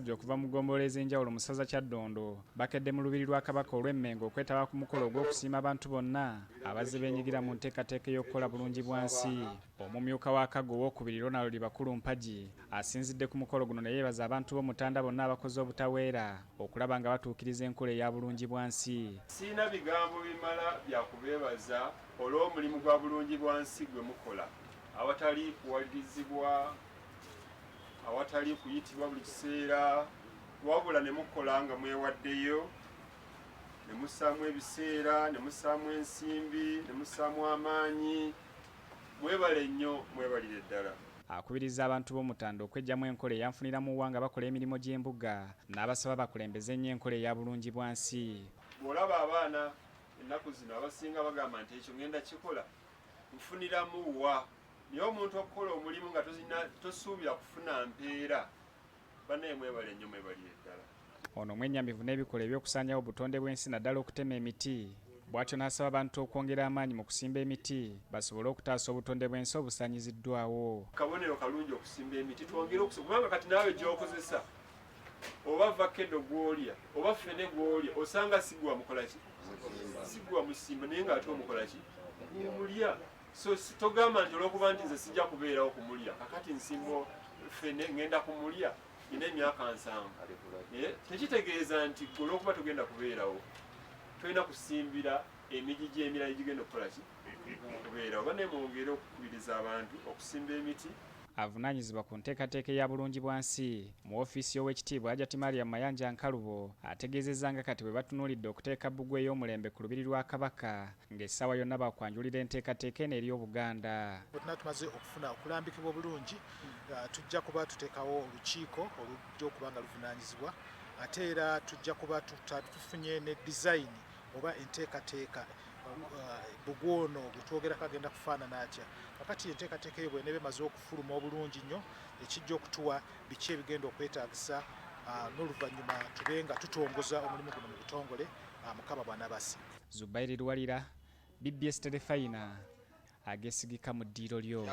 Okuva mu ggombolola ez'enjawulo mu ssaza Kyaddondo bakedde mu lubiri lwa Kabaka olw'Emmengo okwetaba ku mukolo ogw'okusiima abantu bonna abazze beenyigira mu nteekateeka y'okukola bulungibwansi. Omumyuka wa Kago owookubiri Ronald Bakulu Mpagi asinzidde ku mukolo guno ne yeebaza abantu b'Omutanda bonna abakoze obutaweera okulaba nga batuukiriza enkola eya bulungibwansi. Siina bigambo bimala bya kubeebaza olw'omulimu gwa bulungibwansi gwe mukola awatali kuwalirizibwa, awatali kuyitibwa buli kiseera, wabula ne mukola nga mwewaddeyo, ne mussaamu ebiseera, ne mussaamu ensimbi, ne mussaamu amaanyi. Mwebale nnyo, mwebalire ddala. Akubiriza abantu b'Omutanda okweggyamu enkola eyanfunira mu wanga bakola emirimu gy'embuga n'abasaba bakulembeze nnyo enkola eya bulungibwansi. Bw'olaba abaana ennaku zino abasinga bagamba nti ekyo ngenda kikola nfuniramu wa. Naye omuntu okukola omulimu nga tosuubira kufuna mpeera, bannaye mwebale nnyo, mwebalire ddala. Ono mwennyamivu n'ebikolwa eby'okusaanyawo obutonde bw'ensi naddala okutema emiti. Bw'atyo n'asaba abantu okwongera amaanyi mu kusimba emiti basobole okutaasa obutonde bw'ensi obusaanyiziddwawo. Kabonero kalungi okusimba emiti, twongere kubanga kati naawe gy'okozesa oba vakedo gw'olya oba ffene gw'olya osanga sigwa mukola ki? Sigwa musimba naye ng'ate omukola ki? Omulya. So togamba nti olw'okuba nti nze sijja kubeerawo kumulya, kakati nsimbo ffene ngenda kumulya nina emyaka 7. Tekitegeeza nti olw'okuba togenda kubeerawo tolina kusimbira emigigi emirala egigenda okukola ki? Kubeerawo. Bannaye mwongere okukubiriza abantu okusimba emiti. Avunaanyizibwa ku nteekateeka eya bulungibwansi mu woofiisi y'Oweekitiibwa Hajjati Mariam Mayanja Nkalubo ategeezezza nga kati bwe batunuulidde okuteeka bbugwe ey'omulembe ku lubiri lwa Kabaka ng'essaawa yonna bakwanjulira enteekateeka eno eri Obuganda. Bwe tumaze okufuna okulambikibwa obulungi tujja kuba tuteekawo olukiiko olujja okuba nga luvunaanyizibwa ate era tujja kuba tufunye ne dizayini oba enteekateeka bbugwe ono gwe twogerako agenda kufaanana atya. Kakati enteekateeka eyo bw'eneeba emaze okufuluma obulungi nnyo ekijja okutuwa biki ebigenda okwetaagisa n'oluvannyuma tube nga tutongoza omulimu guno mu butongole Mukama bw'anaabasi. Zubairi Lwalira, BBS Telefayina, Ageesigika mu ddiiro lyo.